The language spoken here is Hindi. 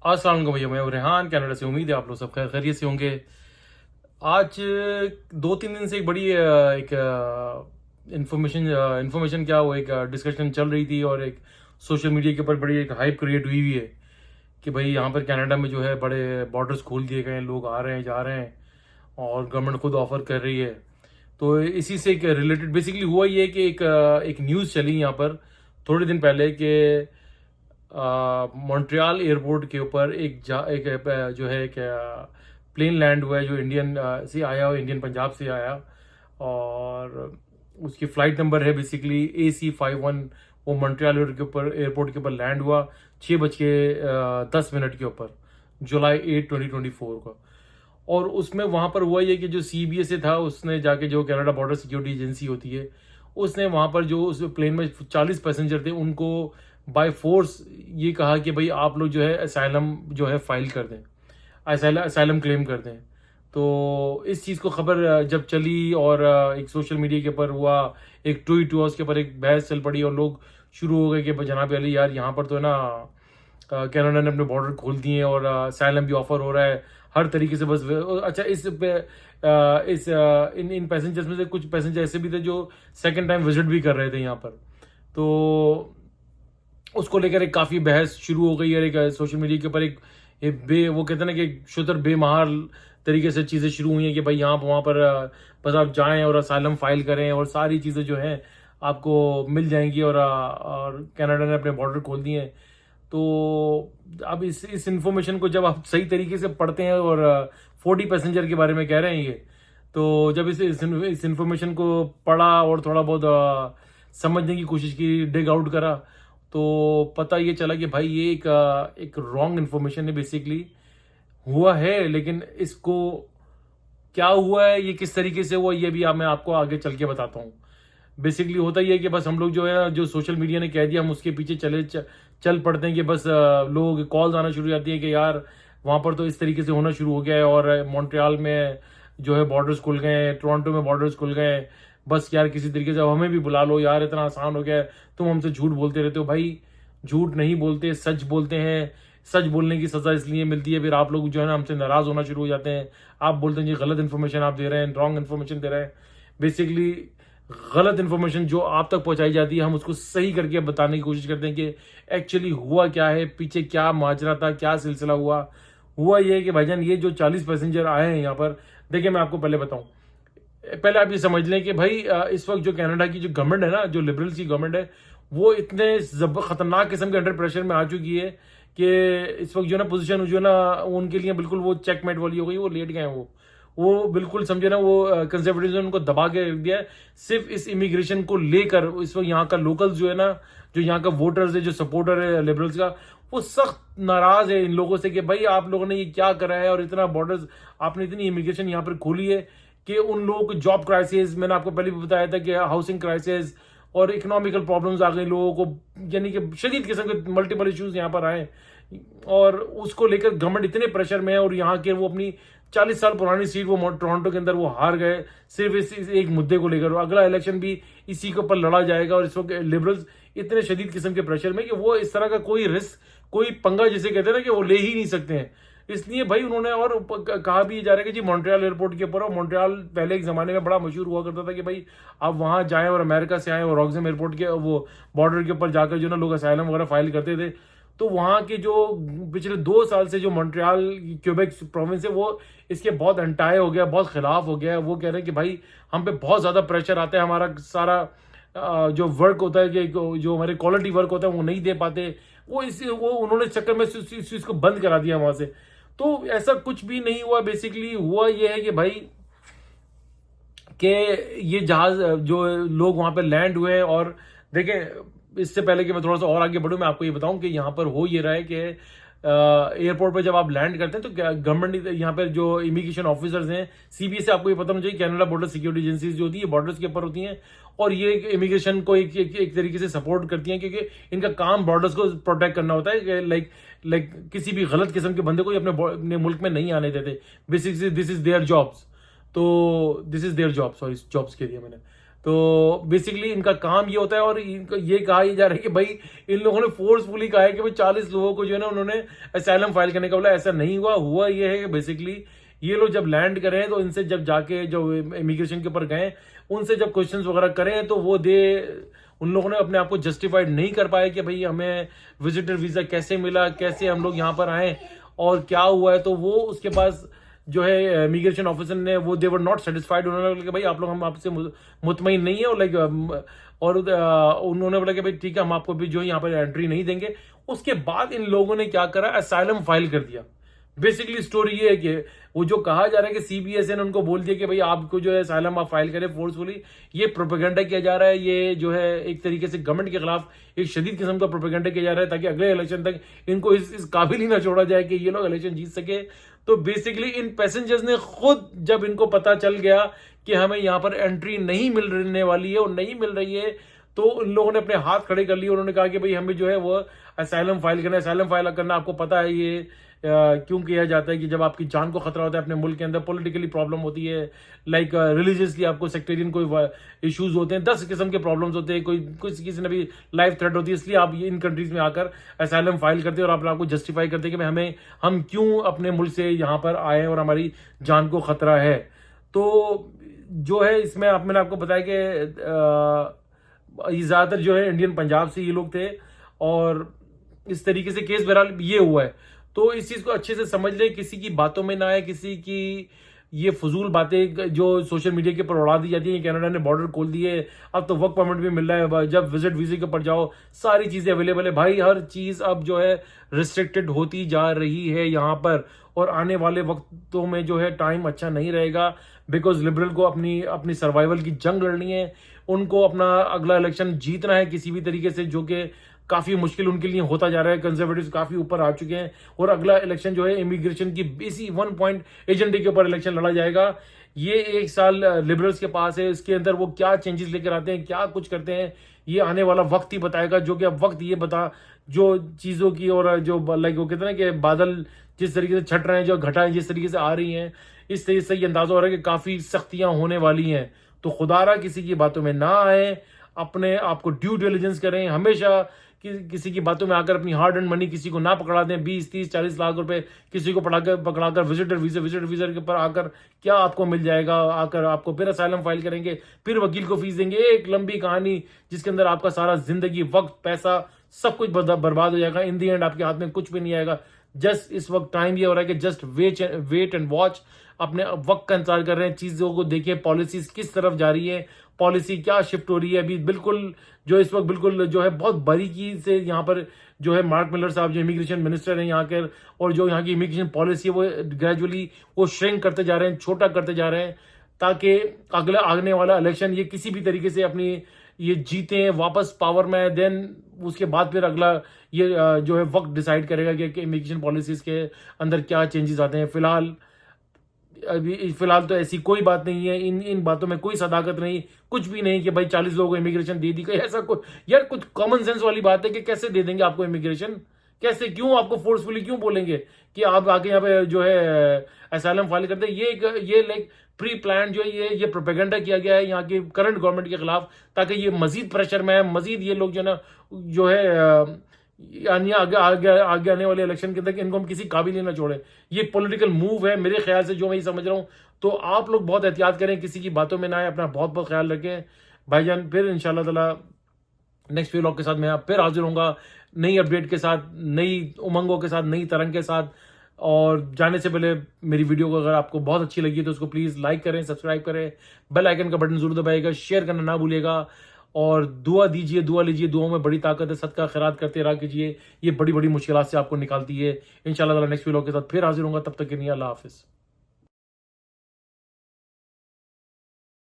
अस्सलाम वालेकुम भैया, मैं हूं रेहान कनाडा से। उम्मीद है आप लोग सब खैर खैरियत से होंगे। आज 2-3 दिन से एक बड़ी एक इंफॉर्मेशन क्या वो एक डिस्कशन चल रही थी और एक सोशल मीडिया के ऊपर बड़ी एक हाइप क्रिएट हुई हुई है कि भाई यहाँ पर कनाडा में जो है बड़े बॉर्डर्स खोल दिए गए हैं, लोग आ रहे हैं जा रहे हैं और गवर्नमेंट खुद ऑफर कर रही है। तो इसी से एक रिलेटेड बेसिकली हुआ ये कि एक न्यूज़ चली यहाँ पर थोड़े दिन पहले कि मॉन्ट्रियल एयरपोर्ट के ऊपर जो है एक प्लेन लैंड हुआ है जो इंडियन से आया और इंडियन पंजाब से आया। और उसकी फ्लाइट नंबर है बेसिकली AC51। वो मॉन्ट्रियल एयरपोर्ट के ऊपर लैंड हुआ 6:10 के ऊपर, जुलाई 8 2024 को। और उसमें वहाँ पर हुआ ये कि जो CBSA था उसने जाके, जो कनाडा बॉर्डर सिक्योरिटी एजेंसी होती है, उसने वहाँ पर जो उस प्लेन में 40 पैसेंजर थे उनको बाय फोर्स ये कहा कि भाई आप लोग जो है असाइलम जो है फाइल कर दें, असाइलम क्लेम कर दें। तो इस चीज़ को खबर जब चली और एक सोशल मीडिया के ऊपर हुआ, एक ट्वीट हुआ, उसके ऊपर एक बहस चल पड़ी और लोग शुरू हो गए कि जनाब अली यार यहाँ पर तो है ना कनाडा ने अपने बॉर्डर खोल दिए हैं और असाइलम भी ऑफर हो रहा है हर तरीके से। बस अच्छा, इन इन पैसेंजर्स में से कुछ पैसेंजर ऐसे भी थे जो सेकंड टाइम विजिट भी कर रहे थे यहाँ पर। तो उसको लेकर एक काफ़ी बहस शुरू हो गई और एक सोशल मीडिया के ऊपर वो कहते हैं ना कि शुतर बेमहार तरीके से चीज़ें शुरू हुई हैं कि भाई यहाँ वहाँ पर बस आप जाएं और असाइलम फाइल करें और सारी चीज़ें जो हैं आपको मिल जाएंगी। और कनाडा ने अपने बॉर्डर खोल दिए हैं। तो अब इस इंफॉर्मेशन को जब आप सही तरीके से पढ़ते हैं और 40 पैसेंजर के बारे में कह रहे हैं ये, तो जब इस इंफॉर्मेशन को पढ़ा और थोड़ा बहुत समझने की कोशिश की, डिग आउट करा, तो पता ये चला कि भाई ये एक रॉन्ग इन्फॉर्मेशन है बेसिकली। हुआ है, लेकिन इसको क्या हुआ है, ये किस तरीके से हुआ, ये भी मैं आपको आगे चल के बताता हूँ। बेसिकली होता ही है कि बस हम लोग जो है जो सोशल मीडिया ने कह दिया हम उसके पीछे चल पड़ते हैं कि बस लोग कॉल्स आना शुरू हो जाती है कि यार वहाँ पर तो इस तरीके से होना शुरू हो गया है और मॉन्ट्रियल में जो है बॉर्डर्स खुल गए हैं, टोरंटो में बॉर्डर्स खुल गए हैं, बस यार किसी तरीके से हमें भी बुला लो यार, इतना आसान हो गया है, तुम हमसे झूठ बोलते रहते हो। भाई झूठ नहीं बोलते, सच बोलते हैं। सच बोलने की सजा इसलिए मिलती है, फिर आप लोग जो है ना हमसे नाराज होना शुरू हो जाते हैं। आप बोलते हैं जी गलत इन्फॉर्मेशन आप दे रहे हैं, रॉन्ग इन्फॉर्मेशन दे रहे हैं। बेसिकली गलत इन्फॉर्मेशन जो आप तक पहुंचाई जाती है हम उसको सही करके बताने की कोशिश करते हैं कि एक्चुअली हुआ क्या है, पीछे क्या माजरा था, क्या सिलसिला हुआ ये है कि भाईजान ये जो 40 पैसेंजर आए हैं यहाँ पर, देखिए मैं आपको पहले बताऊं। पहले आप ये समझ लें कि भाई इस वक्त जो कनाडा की जो गवर्नमेंट है ना, जो लिबरल्स की गवर्नमेंट है, वो इतने खतरनाक किस्म के अंडर प्रेशर में आ चुकी है कि इस वक्त जो ना पोजीशन जो ना उनके लिए बिल्कुल वो चेकमेट वाली हो गई। वो लेट गए हैं, वो बिल्कुल समझे ना, वो कंजर्वेटिव्स ने उनको दबा के रख दिया है सिर्फ इस इमिग्रेशन को लेकर। इस वक्त यहाँ का लोकल्स जो है ना, जो यहाँ का वोटर्स है, जो सपोर्टर है लिबरल्स का, वो सख्त नाराज है इन लोगों से कि भाई आप लोगों ने ये क्या करा है और इतना बॉर्डर्स आपने इतनी इमिग्रेशन यहाँ पर खोली है कि उन लोगों को जॉब क्राइसिस, मैंने आपको पहले भी बताया था कि हाउसिंग क्राइसिस और इकोनॉमिकल प्रॉब्लम्स आ गई लोगों को, यानी कि शदीद किस्म के मल्टीपल इश्यूज यहाँ पर आए और उसको लेकर गवर्नमेंट इतने प्रेशर में है। और यहाँ के वो अपनी 40 साल पुरानी सीट वो टोरंटो के अंदर वो हार गए सिर्फ इस एक मुद्दे को लेकर। अगला इलेक्शन भी इसी के ऊपर लड़ा जाएगा और इस वक्त लिबरल्स इतने शदीद किस्म के प्रेशर में कि वो इस तरह का कोई रिस्क, कोई पंगा जिसे कहते हैं ना कि वो ले ही नहीं सकते हैं। इसलिए भाई उन्होंने और कहा भी जा रहा है कि जी मॉन्ट्रियल एयरपोर्ट के ऊपर, मॉन्ट्रियल पहले एक जमाने में बड़ा मशहूर हुआ करता था कि भाई आप वहां जाएं और अमेरिका से आए और रॉक्सहम एयरपोर्ट के वो बॉर्डर के ऊपर जाकर जो ना लोग असाइलम वगैरह फाइल करते थे। तो वहाँ के जो पिछले 2 साल से जो मॉन्ट्रियल क्यूबेक प्रोविंस है वो इसके बहुत अंटाए हो गया, बहुत खिलाफ हो गया। वो कह रहे हैं कि भाई हम पे बहुत ज़्यादा प्रेशर आता है, हमारा सारा जो वर्क होता है कि जो हमारे क्वालिटी वर्क होता है वो नहीं दे पाते। वो उन्होंने इस चक्कर में इस चीज़ को बंद करा दिया वहाँ से। तो ऐसा कुछ भी नहीं हुआ। बेसिकली हुआ ये है कि भाई कि ये जहाज जो लोग वहाँ पे लैंड हुए और देखें, इससे पहले कि मैं थोड़ा सा और आगे बढ़ूँ, मैं आपको ये बताऊं कि यहाँ पर हो ये रहा है कि एयरपोर्ट पर जब आप लैंड करते हैं तो गवर्नमेंट यहाँ पर जो इमिग्रेशन ऑफिसर्स हैं, CBS से आपको ये पता होना चाहिए, कनाडा बॉर्डर सिक्योरिटी एजेंसीज जो होती है बॉर्डर्स के ऊपर होती हैं और ये इमिग्रेशन को एक तरीके से सपोर्ट करती हैं क्योंकि इनका काम बॉर्डर्स को प्रोटेक्ट करना होता है कि लाइक किसी भी गलत किस्म के बंदे को अपने मुल्क में नहीं आने देते। Basically this is their jobs. तो this is their job, sorry jobs के लिए मैंने तो बेसिकली इनका काम ये होता है, और इनको ये कहा जा रहा है कि भाई इन लोगों ने फोर्सफुली कहा है कि भाई 40 लोगों को जो है ना उन्होंने असाइलम फाइल करने का बोला। ऐसा नहीं हुआ ये है कि बेसिकली ये लोग जब लैंड करें तो इनसे जब जाके जो इमिग्रेशन के ऊपर गए उनसे जब क्वेश्चंस वगैरह करें तो वो उन लोगों ने अपने आप को जस्टिफाइड नहीं कर पाए कि भाई हमें विजिटर वीजा कैसे मिला, कैसे हम लोग यहाँ पर आए और क्या हुआ है। तो वो उसके पास जो है इमिग्रेशन ऑफिसर ने वो दे वर नॉट सेटिस्फाइड। उन्होंने बोला कि भाई आप लोग हम आपसे मुतमईन नहीं है, और लाइक उन्होंने बोला कि भाई ठीक है हम आपको भी जो है यहाँ पर एंट्री नहीं देंगे। उसके बाद इन लोगों ने क्या करा, असाइलम फाइल कर दिया। बेसिकली स्टोरी ये है कि वो जो कहा जा रहा है कि सीबीएसए ने उनको बोल दिया कि भाई आपको जो है असाइलम आप फाइल करें फोर्सफुली, ये प्रोपेगेंडा किया जा रहा है। ये जो है एक तरीके से गवर्नमेंट के खिलाफ एक शदीद किस्म का प्रोपेगेंडा किया जा रहा है ताकि अगले इलेक्शन तक इनको इस काबिल ही ना छोड़ा जाए कि ये लोग इलेक्शन जीत सके। तो बेसिकली इन पैसेंजर्स ने खुद, जब इनको पता चल गया कि हमें यहाँ पर एंट्री नहीं मिलने वाली है और नहीं मिल रही है, तो उन लोगों ने अपने हाथ खड़े कर लिए। उन्होंने कहा कि भाई हमें जो है वो असाइलम फाइल करना है। असाइलम फाइल करना आपको पता है ये क्यों किया जाता है कि जब आपकी जान को खतरा होता है अपने मुल्क के अंदर, पॉलिटिकली प्रॉब्लम होती है, लाइक रिलीजियसली आपको सेक्टेरियन कोई इश्यूज होते हैं, 10 किस्म के प्रॉब्लम्स होते हैं, कोई किसी ने भी लाइफ थ्रेट होती है, इसलिए आप इन कंट्रीज में आकर असाइलम फाइल करते हैं और आपको जस्टिफाई करते हैं कि हम क्यों अपने मुल्क से यहाँ पर आए और हमारी जान को खतरा है। तो जो है इसमें मैंने आपको बताया कि ये ज्यादातर जो है इंडियन पंजाब से ये लोग थे, और इस तरीके से केस बहरहाल ये हुआ है। तो इस चीज को अच्छे से समझ ले, किसी की बातों में ना आए, किसी की ये फजूल बातें जो सोशल मीडिया के ऊपर उड़ा दी जाती है। कनाडा ने बॉर्डर खोल दिए, अब तो वर्क परमिट भी मिल रहा है, जब विजिट वीजे के ऊपर जाओ सारी चीजें अवेलेबल है। भाई हर चीज अब जो है रिस्ट्रिक्टेड होती जा रही है यहाँ पर, और आने वाले वक्तों में जो है टाइम अच्छा नहीं रहेगा, बिकॉज लिबरल को अपनी अपनी सर्वाइवल की जंग लड़नी है। उनको अपना अगला इलेक्शन जीतना है किसी भी तरीके से, जो कि काफी मुश्किल उनके लिए होता जा रहा है। कंजर्वेटिव्स काफी ऊपर आ चुके हैं, और अगला इलेक्शन जो है इमिग्रेशन की इसी 1 पॉइंट एजेंडे के ऊपर इलेक्शन लड़ा जाएगा। ये 1 साल लिबरल्स के पास है, इसके अंदर वो क्या चेंजेस लेकर आते हैं, क्या कुछ करते हैं, ये आने वाला वक्त ही बताएगा। जो कि अब वक्त ये बता जो चीजों की, और जो लाइक वो कहते हैं कि बादल जिस तरीके से छट रहे हैं, जो घटाएं जिस तरीके से आ रही हैं, इस तरीके से ये अंदाजा हो रहा है कि काफी सख्तियां होने वाली हैं। तो खुदारा किसी की बातों में ना आए, अपने आप को ड्यू डिलिजेंस करें। हमेशा किसी की बातों में आकर अपनी हार्ड एंड मनी किसी को ना पकड़ा दें। 20, 30, 40 लाख रुपए किसी को पकड़ाकर विजिटर वीजा के ऊपर आकर क्या आपको मिल जाएगा। आकर आपको फिर असाइलम फाइल करेंगे, फिर वकील को फीस देंगे, एक लंबी कहानी जिसके अंदर आपका सारा जिंदगी, वक्त, पैसा सब कुछ बर्बाद हो जाएगा। इन दी एंड आपके हाथ में कुछ भी नहीं आएगा। जस्ट इस वक्त टाइम ये हो रहा है कि जस्ट वेट एंड वॉच, अपने वक्त का इंतजार कर रहे हैं। चीजों को देखिए, पॉलिसीज किस तरफ जा रही है, पॉलिसी क्या शिफ्ट हो रही है। अभी बिल्कुल जो इस वक्त बिल्कुल जो है बहुत बारीकी से यहाँ पर जो है मार्क मिलर साहब जो इमिग्रेशन मिनिस्टर हैं यहाँ के, और जो यहाँ की इमिग्रेशन पॉलिसी है वो ग्रेजुअली वो श्रिंक करते जा रहे हैं, छोटा करते जा रहे हैं, ताकि अगला आने वाला इलेक्शन ये किसी भी तरीके से अपनी ये जीते वापस पावर में। देन उसके बाद फिर अगला ये जो है वक्त डिसाइड करेगा कि इमिग्रेशन पॉलिसीज के अंदर क्या चेंजेस आते हैं। फिलहाल तो ऐसी कोई बात नहीं है, इन बातों में कोई सदाकत नहीं, कुछ भी नहीं कि भाई 40 लोगों को इमिग्रेशन दे दी। ऐसा कोई यार कुछ कॉमन सेंस वाली बात है कि कैसे दे देंगे आपको इमिग्रेशन, कैसे, क्यों आपको फोर्सफुली क्यों बोलेंगे कि आप आके यहाँ पे जो है असाइलम फाइल करते हैं। ये लाइक प्री प्लान जो है ये प्रोपेगेंडा किया गया है यहाँ की करंट गवर्नमेंट के खिलाफ, ताकि ये मजीद प्रेशर में है, मजीद ये लोग जो ना जो है यानी आगे आने वाले इलेक्शन के तक इनको हम किसी काबिल ही ना छोड़े। ये पॉलिटिकल मूव है मेरे ख्याल से, जो मैं समझ रहा हूँ। तो आप लोग बहुत एहतियात करें, किसी की बातों में ना आए, अपना बहुत बहुत ख्याल रखें भाईजान। फिर इंशाल्लाह ताला नेक्स्ट व्लॉग के साथ मैं फिर हाजिर होऊंगा, नई अपडेट के साथ, नई उमंगों के साथ, नई तरंग के साथ। और जाने से पहले मेरी वीडियो को अगर आपको बहुत अच्छी लगी तो उसको प्लीज़ लाइक करें, सब्सक्राइब करें, बेल आइकन का बटन जरूर दबाइएगा, शेयर करना ना भूलिएगा, और दुआ दीजिए, दुआ लीजिए। दुआओं में बड़ी ताकत है, सदका खैरात करते रहा कीजिए, ये बड़ी बड़ी मुश्किलात से आपको निकालती है। इंशाल्लाह ताला नेक्स्ट व्लॉग के साथ फिर हाजिर होऊंगा, तब तक के लिए अल्लाह हाफिज़।